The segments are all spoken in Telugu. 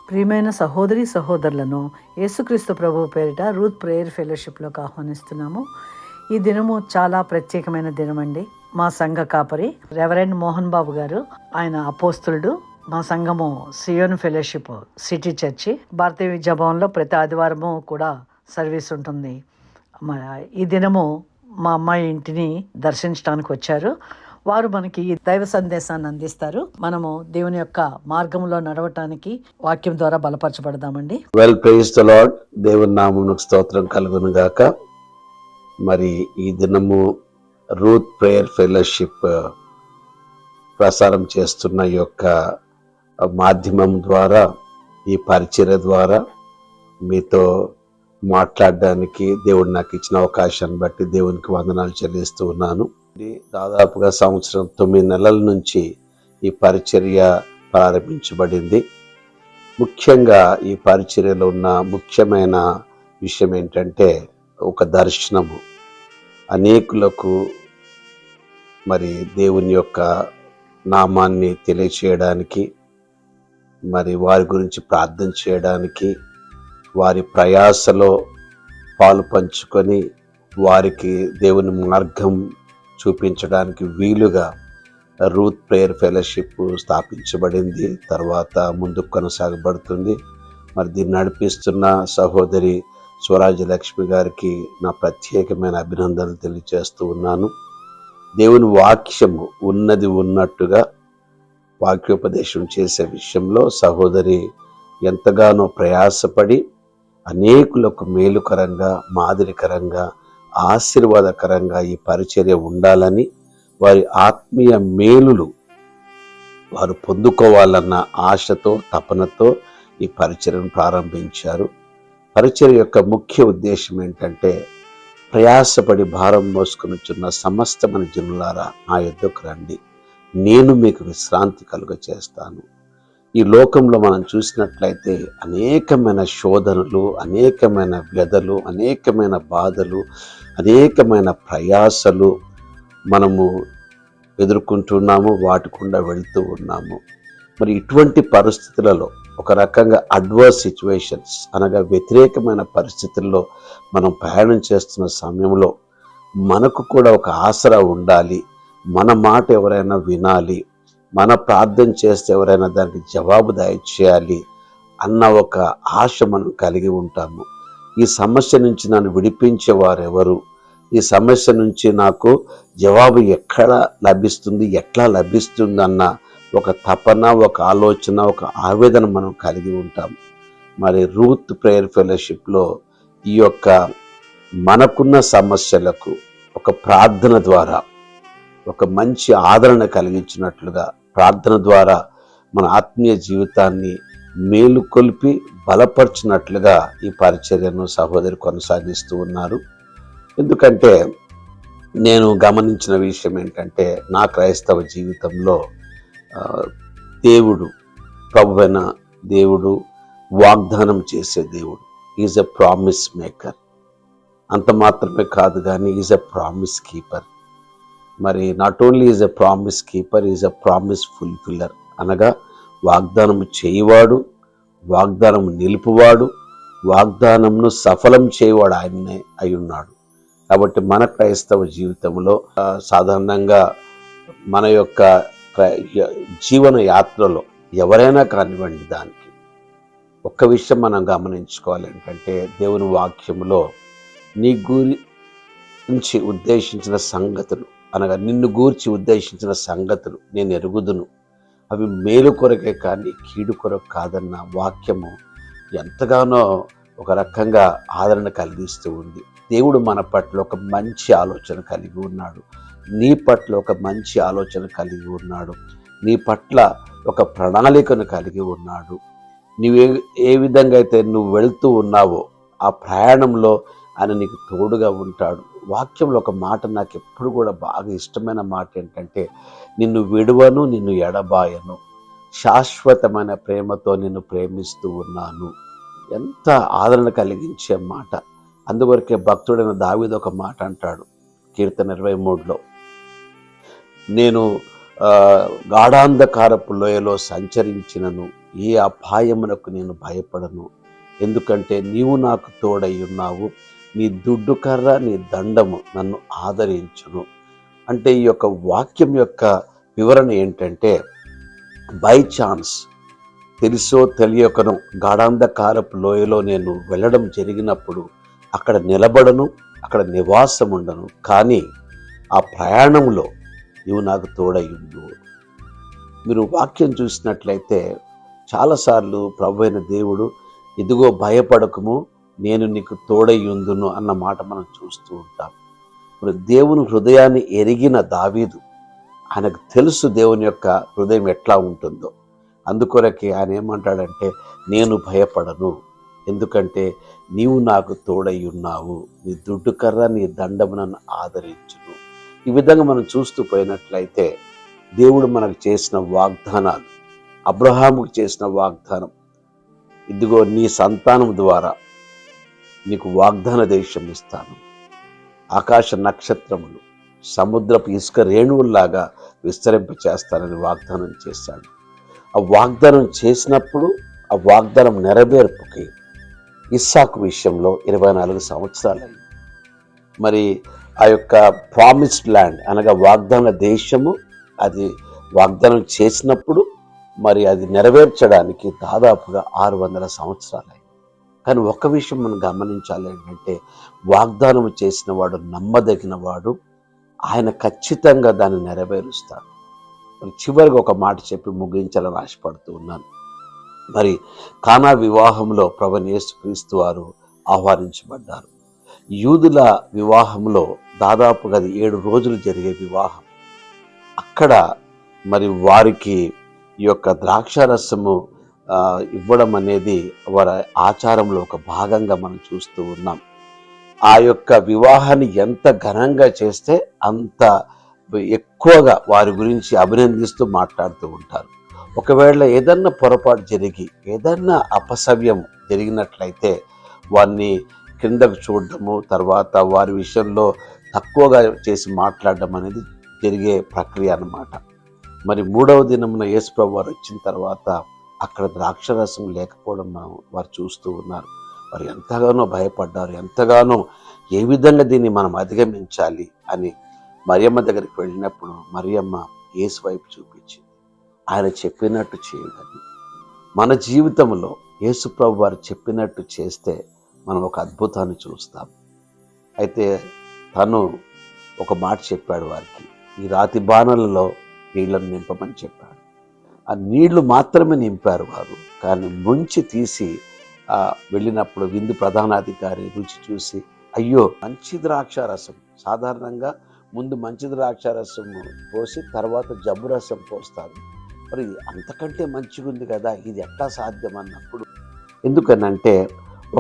ప్రియమైన సహోదరి సహోదరులను యేసుక్రీస్తు ప్రభు పేరిట రూత్ ప్రేయర్ ఫెలోషిప్లోకి ఆహ్వానిస్తున్నాము. ఈ దినము చాలా ప్రత్యేకమైన దినం అండి. మా సంఘ కాపరి రెవరెండ్ మోహన్ బాబు గారు, ఆయన అపోస్తులుడు. మా సంఘము సియోన్ ఫెలోషిప్ సిటీ చర్చి భారతీయ విద్యాభవన్లో ప్రతి ఆదివారము కూడా సర్వీస్ ఉంటుంది. ఈ దినము మా అమ్మాయి ఇంటిని దర్శించడానికి వచ్చారు. వారు మనకి ఈ దైవ సందేశాన్ని అందిస్తారు. మనము దేవుని యొక్క మార్గంలో నడవటానికి వాక్యం ద్వారా బలపరచబడదామండి. Well, praise the Lord. దేవుని నామమునకు స్తోత్రం కలుగును గాక. మరి ఈ దినము రూత్ ప్రేయర్ ఫెలోషిప్ ప్రసారం చేస్తున్న ఈ యొక్క మాధ్యమం ద్వారా, ఈ పరిచర్య ద్వారా మీతో మాట్లాడడానికి దేవుడు నాకు ఇచ్చిన అవకాశాన్ని బట్టి దేవునికి వందనాలు చెల్లిస్తూ ఉన్నాను. దాదాపుగా 9 నెలల నుంచి ఈ పరిచర్య ప్రారంభించబడింది. ముఖ్యంగా ఈ పరిచర్యలో ఉన్న ముఖ్యమైన విషయం ఏంటంటే ఒక దర్శనము. అనేకులకు మరి దేవుని యొక్క నామాన్ని తెలియచేయడానికి, మరి వారి గురించి ప్రార్థన చేయడానికి, వారి ప్రయాసలో పాలు పంచుకొని వారికి దేవుని మార్గం చూపించడానికి వీలుగా రూత్ ప్రేయర్ ఫెలోషిప్ స్థాపించబడింది. తర్వాత ముందుకు కొనసాగబడుతుంది. మరి దీన్ని నడిపిస్తున్న సహోదరి స్వరాజ్యలక్ష్మి గారికి నా ప్రత్యేకమైన అభినందనలు తెలియజేస్తూ ఉన్నాను. దేవుని వాక్యము ఉన్నది ఉన్నట్టుగా వాక్యోపదేశం చేసే విషయంలో సహోదరి ఎంతగానో ప్రయాసపడి అనేకులకు మేలుకరంగా, మాదిరికరంగా, ఆశీర్వాదకరంగా ఈ పరిచర్య ఉండాలని, వారి ఆత్మీయ మేలులు వారు పొందుకోవాలన్న ఆశతో, తపనతో ఈ పరిచర్యను ప్రారంభించారు. పరిచర్య యొక్క ముఖ్య ఉద్దేశం ఏంటంటే, ప్రయాసపడి భారం మోసుకొనుచున్న సమస్తమైన జనులారా నా యొద్దకు రండి, నేను మీకు విశ్రాంతి కలుగచేస్తాను. ఈ లోకంలో మనం చూసినట్లయితే అనేకమైన శోధనలు, అనేకమైన వ్యధలు, అనేకమైన బాధలు, అనేకమైన ప్రయాసలు మనము ఎదుర్కొంటున్నాము, వాటి గుండా వెళుతూ ఉన్నాము. మరి ఇటువంటి పరిస్థితులలో ఒక రకంగా అడ్వర్స్ సిచ్యువేషన్స్ అనగా వ్యతిరేకమైన పరిస్థితుల్లో మనం ప్రయాణం చేస్తున్న సమయంలో మనకు కూడా ఒక ఆసరా ఉండాలి. మన మాట ఎవరైనా వినాలి, మన ప్రార్థన చేస్తే ఎవరైనా దానికి జవాబు దయచేయాలి అన్న ఒక ఆశ మనం కలిగి ఉంటాము. ఈ సమస్య నుంచి నన్ను విడిపించేవారెవరు, ఈ సమస్య నుంచి నాకు జవాబు ఎక్కడ లభిస్తుంది, ఎట్లా లభిస్తుంది అన్న ఒక తపన, ఒక ఆలోచన, ఒక ఆవేదన మనం కలిగి ఉంటాం. మరి రూత్ ప్రేయర్ ఫెలోషిప్లో ఈ యొక్క మనకున్న సమస్యలకు ఒక ప్రార్థన ద్వారా ఒక మంచి ఆదరణ కలిగించినట్లుగా, ప్రార్థన ద్వారా మన ఆత్మీయ జీవితాన్ని మేలుకొల్పి బలపరిచినట్లుగా ఈ పరిచర్యను సహోదరి కొనసాగిస్తూ ఉన్నారు. ఎందుకంటే నేను గమనించిన విషయం ఏంటంటే, నా క్రైస్తవ జీవితంలో దేవుడు, ప్రభువైన దేవుడు వాగ్దానం చేసే దేవుడు. Is a promise maker. అంత మాత్రమే కాదు కానీ ఈజ్ ఎ ప్రామిస్ కీపర్. మరి not only is a promise keeper, is a promise fulfiller. అనగా వాగ్దానము చేయువాడు, వాగ్దానము నిలుపువాడు, వాగ్దానంను సఫలం చేయవాడు ఆయన్నే అయి ఉన్నాడు. కాబట్టి మన క్రైస్తవ జీవితంలో సాధారణంగా మన యొక్క జీవన యాత్రలో ఎవరైనా కానివ్వండి, దానికి ఒక్క విషయం మనం గమనించుకోవాలి ఏంటంటే, దేవుని వాక్యములో నీ గురించి ఉద్దేశించిన సంగతులు, అనగా నిన్ను గూర్చి ఉద్దేశించిన సంగతులు నేను ఎరుగుదును, అవి మేలు కొరకే కానీ కీడు కొరకు కాదన్న వాక్యము ఎంతగానో ఒక రకంగా ఆదరణ కలిగిస్తూ ఉంది. దేవుడు మన పట్ల ఒక మంచి ఆలోచన కలిగి ఉన్నాడు. నీ పట్ల ఒక మంచి ఆలోచన కలిగి ఉన్నాడు. నీ పట్ల ఒక ప్రణాళికను కలిగి ఉన్నాడు. ఏ విధంగా అయితే నువ్వు వెళ్తూ ఉన్నావో ఆ ప్రయాణంలో ఆయన నీకు తోడుగా ఉంటాడు. వాక్యంలో ఒక మాట నాకు ఎప్పుడు కూడా బాగా ఇష్టమైన మాట ఏంటంటే, నిన్ను విడువను, నిన్ను ఎడబాయను, శాశ్వతమైన ప్రేమతో నిన్ను ప్రేమిస్తూ ఉన్నాను. ఎంత ఆదరణ కలిగించే మాట. అందువరకే భక్తుడైన దావీదు ఒక మాట అంటాడు కీర్తన 23లో, నేను గాఢాంధకారపు లోయలో సంచరించినను ఏ అపాయమునకు నేను భయపడను, ఎందుకంటే నీవు నాకు తోడై ఉన్నావు, నీ దుడ్డు కర్ర నీ దండము నన్ను ఆదరించును. అంటే ఈ యొక్క వాక్యం యొక్క వివరణ ఏంటంటే, బై ఛాన్స్ తెలుసో తెలియకనో గాఢాంధకారపు లోయలో నేను వెళ్ళడం జరిగినప్పుడు అక్కడ నిలబడను, అక్కడ నివాసం ఉండను, కానీ ఆ ప్రయాణంలో నీవు నాకు తోడయ్యుండు. మీరు వాక్యం చూసినట్లయితే చాలాసార్లు ప్రభు అయిన దేవుడు ఇదిగో భయపడకము, నేను నీకు తోడయ్యుందును అన్న మాట మనం చూస్తూ ఉంటాం. ఇప్పుడు దేవుని హృదయాన్ని ఎరిగిన దావీదు, ఆయనకు తెలుసు దేవుని యొక్క హృదయం ఎట్లా ఉంటుందో. అందుకొరకే ఆయన ఏమంటాడంటే, నేను భయపడను, ఎందుకంటే నీవు నాకు తోడై ఉన్నావు, నీ దుడ్డు కర్ర నీ దండము నన్ను ఆదరించును. ఈ విధంగా మనం చూస్తూ పోయినట్లయితే దేవుడు మనకు చేసిన వాగ్దానాలు, అబ్రహాముకు చేసిన వాగ్దానం, ఇదిగో నీ సంతానం ద్వారా నీకు వాగ్దాన దేశం ఇస్తాను, ఆకాశ నక్షత్రములు సముద్రపు ఇసుక రేణువుల్లాగా విస్తరింప చేస్తానని వాగ్దానం చేశాడు. ఆ వాగ్దానం చేసినప్పుడు ఆ వాగ్దానం నెరవేర్పుకి ఇస్సాకు విషయంలో 24 సంవత్సరాలు. మరి ఆ యొక్క ప్రామిస్డ్ ల్యాండ్ అనగా వాగ్దాన దేశము అది వాగ్దానం చేసినప్పుడు మరి అది నెరవేర్చడానికి దాదాపుగా 600 సంవత్సరాలు. కానీ ఒక విషయం మనం గమనించాలి ఏంటంటే, వాగ్దానం చేసిన వాడు నమ్మదగిన వాడు, ఆయన ఖచ్చితంగా దాన్ని నెరవేరుస్తాడు. మరి చివరిగా ఒక మాట చెప్పి ముగించాలని ఆశపడుతూ ఉన్నాను. మరి కానా వివాహంలో ప్రభువైన యేసుక్రీస్తు వారు ఆహ్వానించబడ్డారు. యూదుల వివాహంలో దాదాపుగా అది 7 రోజులు జరిగే వివాహం. అక్కడ మరి వారికి ఈ యొక్క ద్రాక్షారసము ఇవ్వడం అనేది వారి ఆచారంలో ఒక భాగంగా మనం చూస్తూ ఉన్నాం. ఆ యొక్క వివాహాన్ని ఎంత ఘనంగా చేస్తే అంత ఎక్కువగా వారి గురించి అభినందిస్తూ మాట్లాడుతూ ఉంటారు. ఒకవేళ ఏదన్నా పొరపాటు జరిగి ఏదన్నా అపసవ్యం జరిగినట్లయితే వారిని కిందకు చూడడము, తర్వాత వారి విషయంలో తక్కువగా చేసి మాట్లాడడం అనేది జరిగే ప్రక్రియ అన్నమాట. మరి 3వ దినమున యేసుప్రభు వారు వచ్చిన తర్వాత అక్కడ ద్రాక్షరసం లేకపోవడం వారు చూస్తూ ఉన్నారు. వారు ఎంతగానో భయపడ్డారు, ఎంతగానో ఏ విధంగా దీన్ని మనం అధిగమించాలి అని మరియమ్మ దగ్గరికి వెళ్ళినప్పుడు మరియమ్మ యేసు వైపు చూపించింది. ఆయన చెప్పినట్టు చేయదని. మన జీవితంలో యేసుప్రభు వారు చెప్పినట్టు చేస్తే మనం ఒక అద్భుతాన్ని చూస్తాం. అయితే తను ఒక మాట చెప్పాడు వారికి, ఈ రాతి బాణలలో నీళ్లను నింపమని చెప్పాడు. ఆ నీళ్లు మాత్రమే నింపారు వారు, కానీ ముంచి తీసి వెళ్ళినప్పుడు విందు ప్రధానాధికారి రుచి చూసి, అయ్యో మంచి ద్రాక్షారసం, సాధారణంగా ముందు మంచి ద్రాక్షారసం పోసి తర్వాత జబ్బు రసం పోస్తారు, మరి అంతకంటే మంచిగా ఉంది కదా, ఇది ఎట్లా సాధ్యం అన్నప్పుడు, ఎందుకనంటే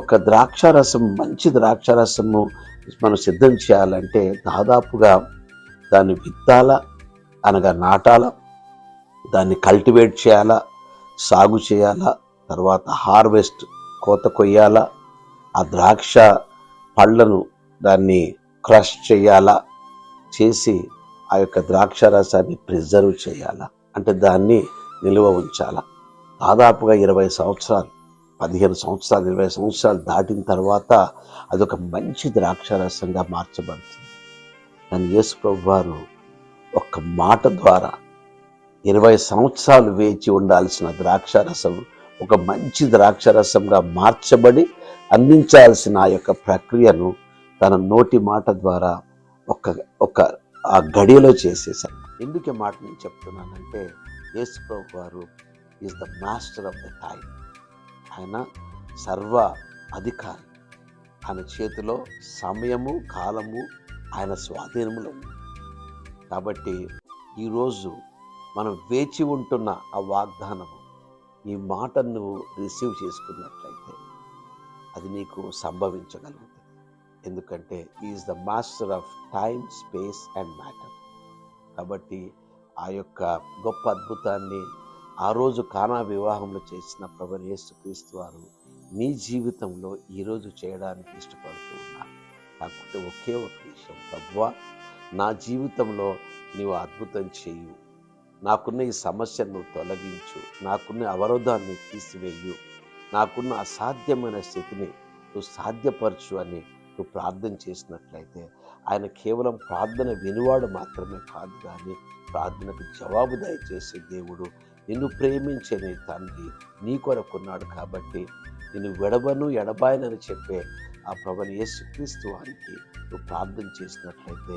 ఒక ద్రాక్షారసం, మంచి ద్రాక్షారసము మనం సిద్ధం చేయాలంటే దాదాపుగా దాన్ని విత్తాలా, అనగా నాటాలా, దాన్ని కల్టివేట్ చేయాలా, సాగు చేయాలా, తర్వాత హార్వెస్ట్ కోత కొయ్యాలా, ఆ ద్రాక్ష పళ్ళను దాన్ని క్రష్ చేయాలా, చేసి ఆ యొక్క ద్రాక్ష రసాన్ని ప్రిజర్వ్ చేయాలా, అంటే దాన్ని నిల్వ ఉంచాలా. దాదాపుగా 20 సంవత్సరాలు, 15 సంవత్సరాలు, 20 సంవత్సరాలు దాటిన తర్వాత అదొక మంచి ద్రాక్ష రసంగా మార్చబడుతుంది. కానీ యేసుప్రభు వారు ఒక్క మాట ద్వారా 20 సంవత్సరాలు వేచి ఉండాల్సిన ద్రాక్షారసం ఒక మంచి ద్రాక్షారసంగా మార్చబడి అందించాల్సిన ఆ యొక్క ప్రక్రియను తన నోటి మాట ద్వారా ఒక ఆ గడియలో చేసేసాను. ఎందుకు మాట నేను చెప్తున్నానంటే, యేసుప్రభు వారు is the master of the time. ఆయన సర్వ అధికారి. ఆయన చేతిలో సమయము, కాలము ఆయన స్వాధీనంలో ఉంది. కాబట్టి ఈరోజు మనం వేచి ఉంటున్న ఆ వాగ్దానము, ఈ మాటను రిసీవ్ చేసుకున్నట్లయితే అది నీకు సంభవించగలుగుతుంది. ఎందుకంటే is the master of time, space and matter. కాబట్టి ఆ యొక్క గొప్ప అద్భుతాన్ని ఆ రోజు కానా వివాహంలో చేసిన ప్రభువైన యేసుక్రీస్తు వారు నీ జీవితంలో ఈరోజు చేయడానికి ఇష్టపడుతూ ఉన్నారు. కాకపోతే ఒకే ఒక విషయం, ప్రభువా నా జీవితంలో నీవు అద్భుతం చేయు, నాకున్న ఈ సమస్యను నువ్వు తొలగించు, నాకున్న అవరోధాన్ని తీసివేయు, నాకున్న అసాధ్యమైన స్థితిని నువ్వు సాధ్యపరచు అని నువ్వు ప్రార్థన చేసినట్లయితే ఆయన కేవలం ప్రార్థన వినివాడు మాత్రమే కాదు, కానీ ప్రార్థనకు జవాబు దయచేసే దేవుడు. నిన్ను ప్రేమించే నీ తండ్రి నీ కొరకున్నాడు కాబట్టి నిన్ను విడవను ఎడబాయనని చెప్పే ఆ ప్రభువైన యేసుక్రీస్తు వారికి నువ్వు ప్రార్థన చేసినట్లయితే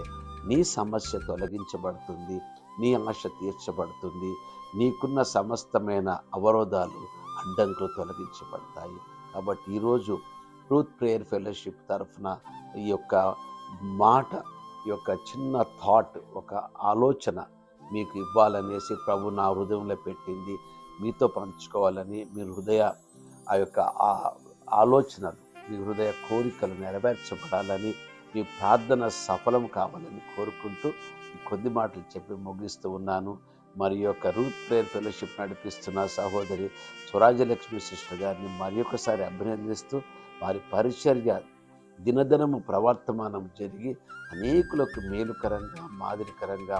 నీ సమస్య తొలగించబడుతుంది, నీ ఆశ తీర్చబడుతుంది, నీకున్న సమస్తమైన అవరోధాలు అడ్డంకులు తొలగించబడతాయి. కాబట్టి ఈరోజు ట్రూత్ ప్రేయర్ ఫెలోషిప్ తరఫున ఈ యొక్క మాట, ఈ యొక్క చిన్న థాట్, ఒక ఆలోచన మీకు ఇవ్వాలనేసి ప్రభు నా హృదయంలో పెట్టింది. మీతో పంచుకోవాలని, మీ హృదయ ఆ యొక్క ఆలోచనలు, మీ హృదయ కోరికలు నెరవేర్చబడాలని, మీ ప్రార్థన సఫలం కావాలని కోరుకుంటూ ఈ కొద్ది మాటలు చెప్పి ముగిస్తూ ఉన్నాను. మరి యొక్క రూత్ ప్రేయర్ ఫెలోషిప్ నడిపిస్తున్న సహోదరి స్వరాజ్యలక్ష్మి సిస్టర్ గారిని మరి ఒకసారి అభినందిస్తూ, వారి పరిచర్య దినదినము ప్రవర్తమానం జరిగి అనేకులకు మేలుకరంగా, మాదిరికరంగా,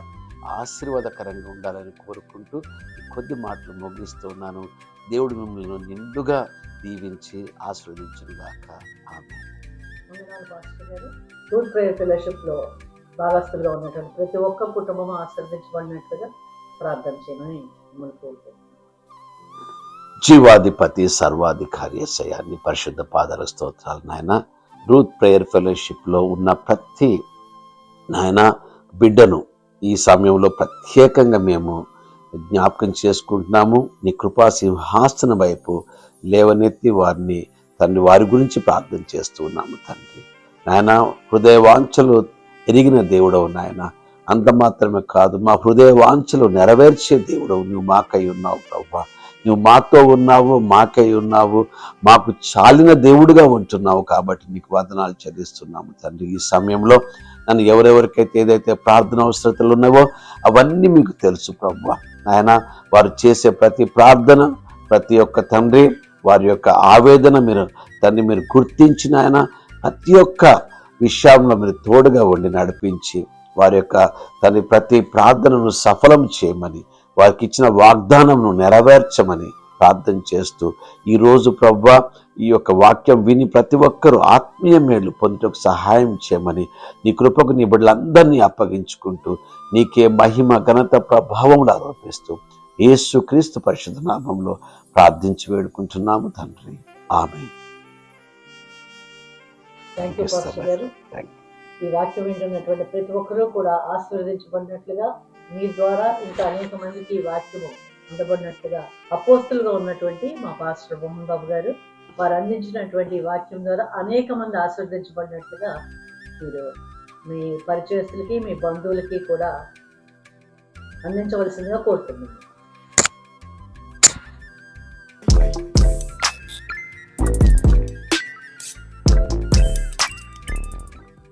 ఆశీర్వాదకరంగా ఉండాలని కోరుకుంటూ ఈ కొద్ది మాటలు ముగిస్తున్నాను. దేవుడు మిమ్మల్ని నిండుగా దీవించి ఆశీర్వదించుగాక. ఆమేన్. ట్రూత్ ప్రేయర్ ఫెలోషిప్లో భాగస్తులుగా ఉన్నటువంటి ప్రతి ఒక్క కుటుంబం ఆశీర్వదించబడినట్లుగా ప్రార్థన చేయమని మిమ్మల్ని కోరుకుంటున్నాను. జీవాధిపతి సర్వాధికారి యేసయ్యాన్ని పరిశుద్ధ పాదాల స్తోత్రాలు నాయన. రూత్ ప్రేయర్ ఫెలోషిప్లో ఉన్న ప్రతి నాయన బిడ్డను ఈ సమయంలో ప్రత్యేకంగా మేము జ్ఞాపకం చేసుకుంటున్నాము. నీ కృపా సింహాసనం వైపు లేవనెత్తి వారిని తండ్రి వారి గురించి ప్రార్థన చేస్తూ ఉన్నాము తండ్రి. నాయన హృదయ వాంఛలు ఎరిగిన దేవుడవు నాయన. అంత మాత్రమే కాదు, మా హృదయ వాంఛలు నెరవేర్చే దేవుడవు నువ్వు మాకై ఉన్నావు ప్రభువా. నువ్వు మాతో ఉన్నావు, మాకై ఉన్నావు, మాకు చాలిన దేవుడుగా ఉంటున్నావు. కాబట్టి నీకు వందనాలు చెల్లిస్తున్నాము తండ్రి. ఈ సమయంలో నన్ను ఎవరెవరికైతే ఏదైతే ప్రార్థన అవసరతలు ఉన్నావో అవన్నీ మీకు తెలుసు ప్రభువా. ఆయన వారు చేసే ప్రతి ప్రార్థన, ప్రతి ఒక్క తండ్రి వారి యొక్క ఆవేదన మీరు తండ్రి మీరు గుర్తించిన ఆయన ప్రతి ఒక్క విషయంలో మీరు తోడుగా ఉండి నడిపించి వారి యొక్క తండ్రి ప్రతి ప్రార్థనను సఫలం చేయమని, వారికి ఇచ్చిన వాగ్దానంను నెరవేర్చమని ప్రార్థన చేస్తూ ఈరోజు ప్రభువా ఈ యొక్క వాక్యం విని ప్రతి ఒక్కరూ ఆత్మీయ మేలు పొందుటకు సహాయం చేయమని నీ కృపకు నీ బిడ్డలందరినీ అప్పగించుకుంటూ నీకే మహిమ ఘనత ప్రభావములు ఆరోపిస్తూ యేసుక్రీస్తు పరిశుద్ధ నామంలో ప్రార్థించి వేడుకుంటున్నాము తండ్రి. ఆమేన్. థ్యాంక్ యూ పాస్టర్ గారు. ఈ వాక్యం వింటున్నటువంటి ప్రతి ఒక్కరూ కూడా ఆశీర్వదించబడినట్లుగా మీ ద్వారా ఇంకా అనేక మందికి ఈ వాక్యము అందబడినట్లుగా అపోస్తులుగా ఉన్నటువంటి మా పాస్టర్ మోహన్ బాబు గారు వారు అందించినటువంటి వాక్యం ద్వారా అనేక మంది ఆశీర్వదించబడినట్లుగా మీరు మీ పరిచయస్తులకి, మీ బంధువులకి కూడా అందించవలసిందిగా కోరుతున్నాను.